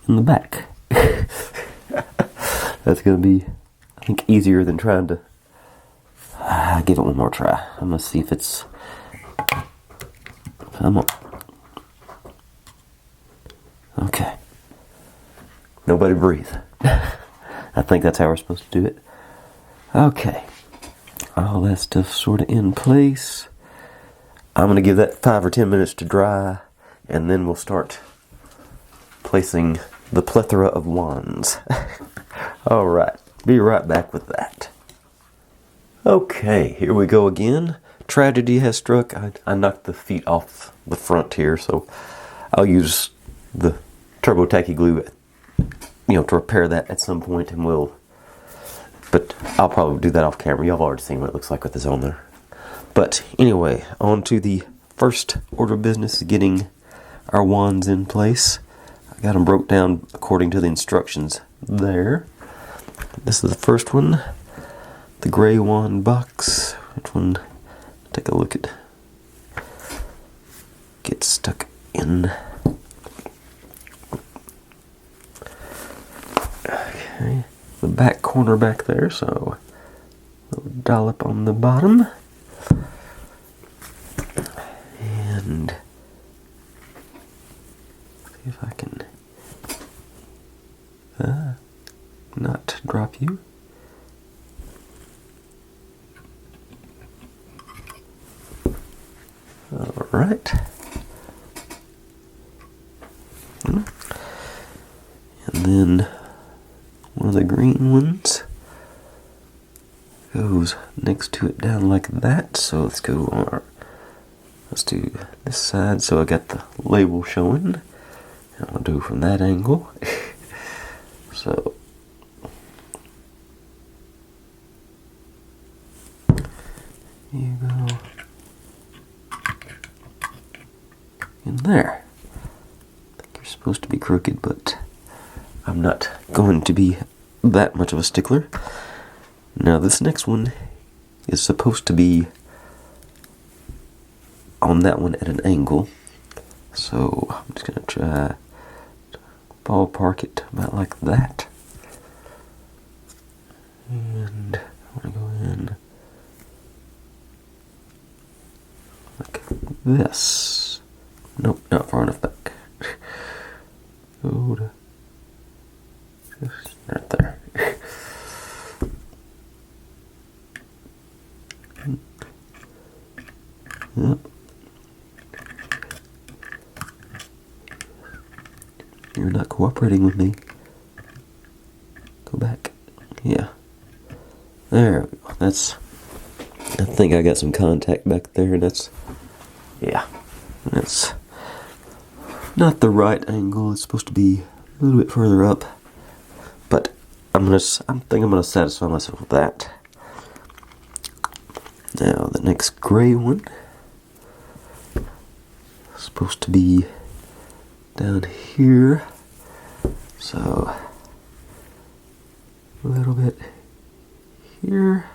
in the back. That's gonna be, I think, easier than trying to give it one more try. I'm gonna see if it's. Come on. Okay. Nobody breathe. I think that's how we're supposed to do it. Okay. all that stuff sort of in place. I'm going to give that 5 or 10 minutes to dry, and then we'll start placing the plethora of wands. Alright, be right back with that. Okay, here we go again. Tragedy has struck. I knocked the feet off the front here, so I'll use the turbo tacky glue, to repair that at some point, and but I'll probably do that off camera. Y'all have already seen what it looks like with this on there. But anyway, on to the first order of business, getting our wands in place. I got them broke down according to the instructions there. This is the first one, the gray wand box. Which one? Take a look at. Get stuck in. Okay, the back corner back there, so a little dollop on the bottom. And see if I can not drop you. Alright. And then one of the green ones goes next to it down like that. So let's go on let's do this side, so I got the label showing. And I'll do from that angle. So you go in there. I think you're supposed to be crooked, but I'm not going to be that much of a stickler. Now this next one is supposed to be on that one at an angle, so I'm just going to try to ballpark it about like that. And I want to go in like this. Nope, not far enough back. Go to just right there. Yep. You're not cooperating with me. Go back. Yeah. There we go. I think I got some contact back there. That's not the right angle. It's supposed to be a little bit further up. But I think I'm gonna satisfy myself with that. Now the next gray one is supposed to be down here, so a little bit here,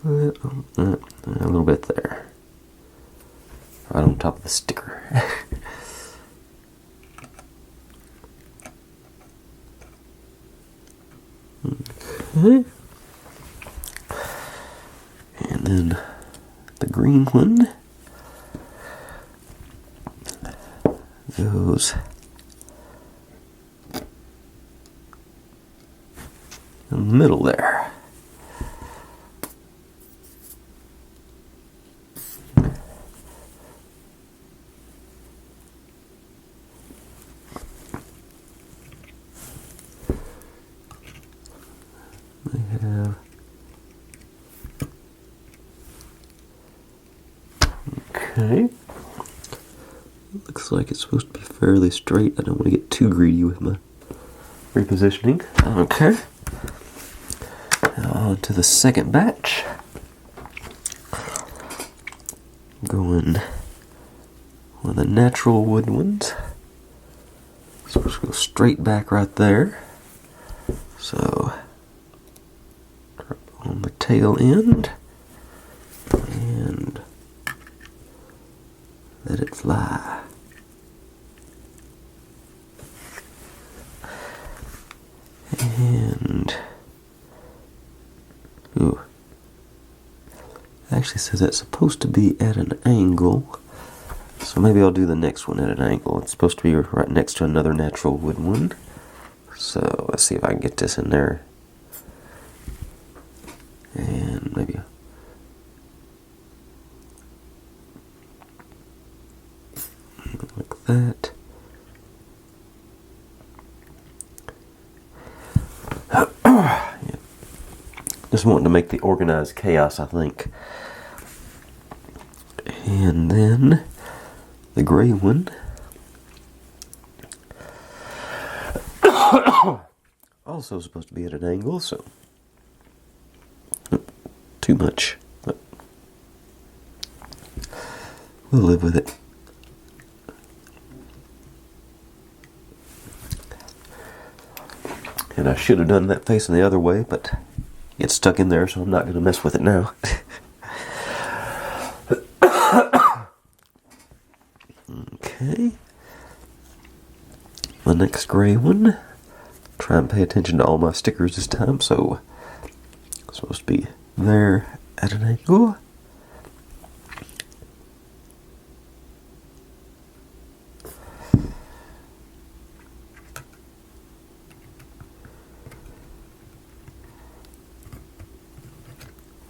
a little bit there, right on top of the sticker. Okay. And then the green one goes in the middle there. Okay. Looks like it's supposed to be fairly straight. I don't want to get too greedy with my repositioning. Okay. Now on to the second batch. Going one of the natural wood ones. Supposed to go straight back right there. So drop on the tail end and let it fly. And ooh, it actually says that's supposed to be at an angle, so maybe I'll do the next one at an angle. It's supposed to be right next to another natural wood one, so let's see if I can get this in there. And maybe that. Yeah. Just wanting to make the organized chaos, I think. And then the gray one. Also supposed to be at an angle, so too much, but we'll live with it. And I should have done that facing the other way, but it's stuck in there, so I'm not going to mess with it now. Okay. The next gray one. Try and pay attention to all my stickers this time, so it's supposed to be there at an angle.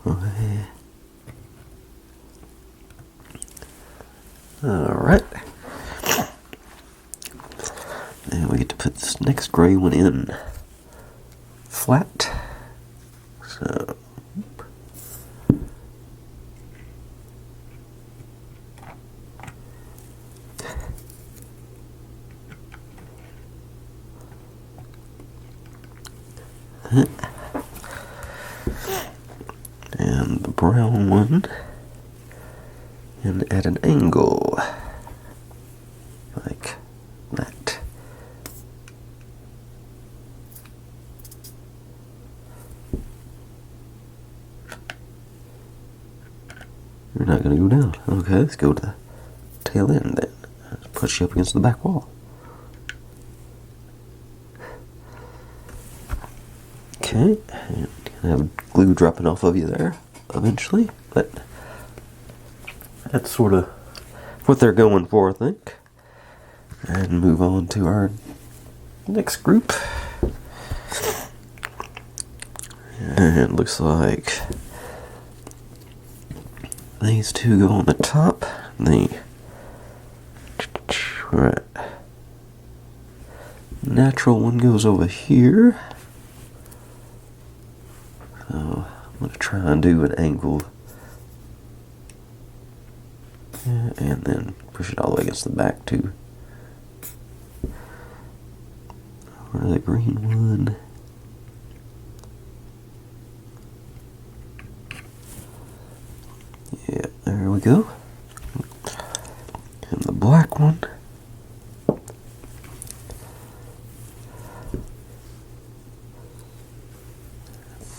Okay. Alright. And we get to put this next gray one in flat. So and the brown one, and at an angle like that. You're not going to go down. Okay, let's go to the tail end then. Let's push you up against the back wall. Okay, and you have glue dropping off of you there eventually, but that's sort of what they're going for, I think. And move on to our next group. And it looks like these two go on the top. The natural one goes over here. So I'm going to try and do an angle. And then push it all the way against the back too. Or the green one. Yeah, there we go. And the black one. I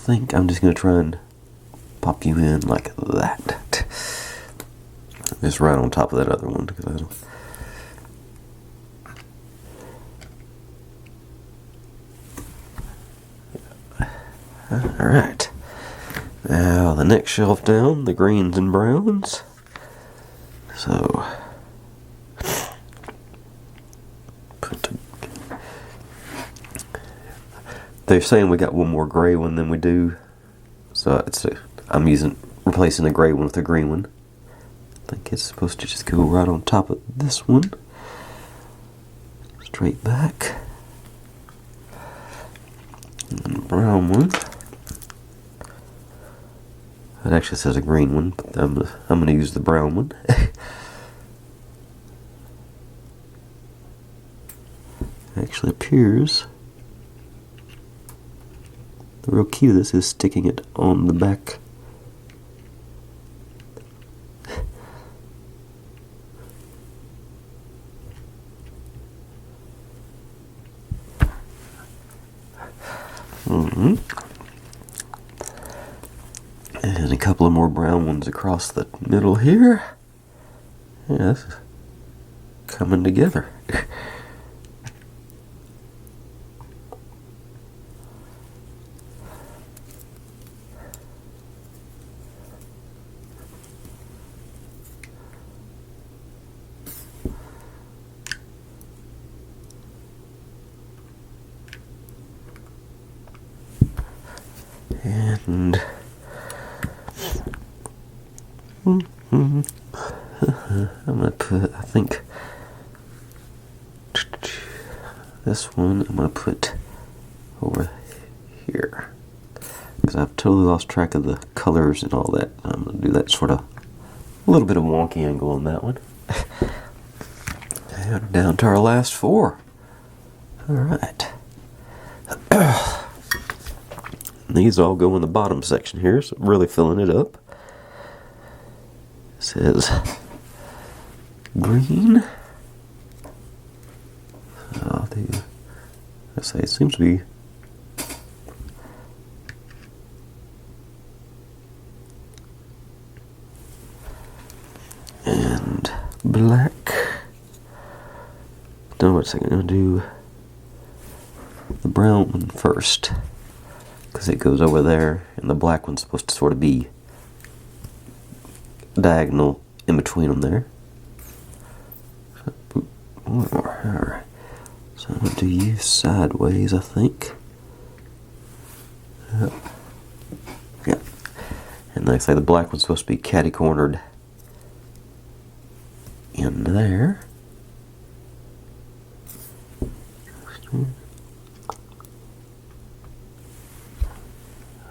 think I'm just going to try and pop you in like that. Just right on top of that other one. Because I don't... Alright. Now the next shelf down, the greens and browns. So they're saying we got one more gray one than we do. So I'm replacing the gray one with the green one. I think it's supposed to just go right on top of this one. Straight back. And the brown one. It actually says a green one, but I'm going to use the brown one. Actually appears the real key to this is sticking it on the back. And a couple of more brown ones across the middle here. Yeah, this is coming together. And I'm going to put, I think, this one I'm going to put over here. Because I've totally lost track of the colors and all that. I'm going to do that sort of a little bit of wonky angle on that one. And down to our last four. Alright. These all go in the bottom section here, so really filling it up. It says green. I say it seems to be and black. No, wait a second. I'm gonna do the brown one first because it goes over there, and the black one's supposed to sort of be diagonal in between them there. Alright. So I'm going to do you sideways, I think. Yep. Yeah. And like I say, the black one's supposed to be catty-cornered in there.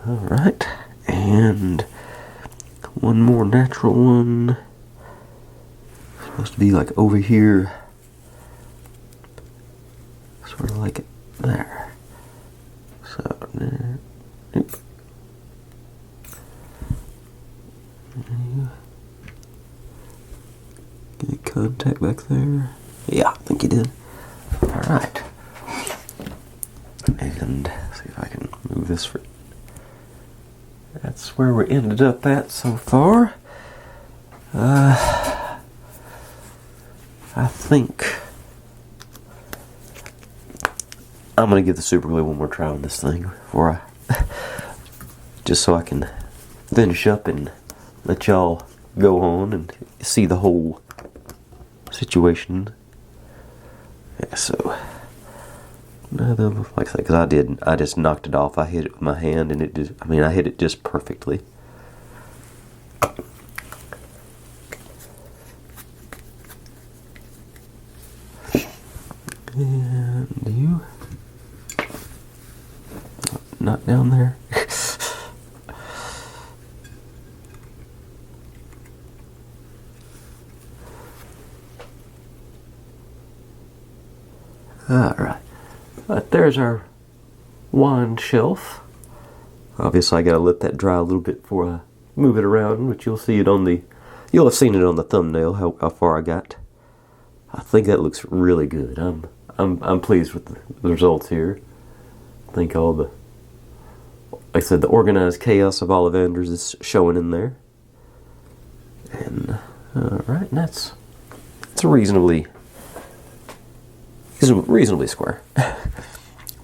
Alright. And one more natural one. Supposed to be like over here. Sort of like it there. So, yep. Any contact back there? Yeah, I think you did. Alright. And see if I can move this for. That's where we ended up at so far. I think I'm gonna give the super glue one more try on this thing before I just so I can finish up and let y'all go on and see the whole situation. Yeah, so like I said, because I just knocked it off. I hit it with my hand, and it just, I hit it just perfectly. And you, not down there. All right. But there's our wine shelf. Obviously, I gotta let that dry a little bit before I move it around, which you'll see it on the, you'll have seen it on the thumbnail how far I got. I think that looks really good. I'm pleased with the results here. I think all the, like I said, the organized chaos of Ollivanders is showing in there. And alright, and it's reasonably square.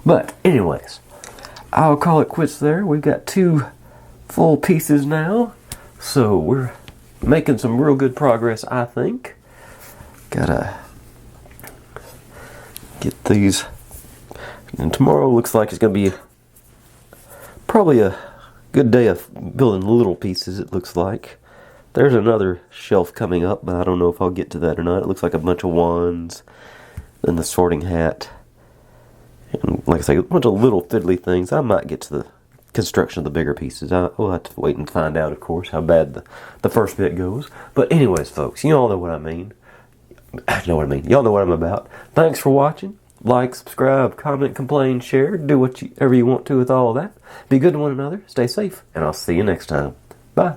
But anyways, I'll call it quits there. We've got 2 full pieces now, so we're making some real good progress, I think. Gotta get these, and tomorrow looks like it's gonna be probably a good day of building little pieces. It looks like there's another shelf coming up, but I don't know if I'll get to that or not. It looks like a bunch of wands and the sorting hat, and like I say, a bunch of little fiddly things. I might get to the construction of the bigger pieces. We'll have to wait and find out, of course, how bad the first bit goes. But anyways, folks, you all know what I mean. Y'all know what I'm about. Thanks for watching. Like, subscribe, comment, complain, share. Do whatever you want to with all of that. Be good to one another. Stay safe. And I'll see you next time. Bye.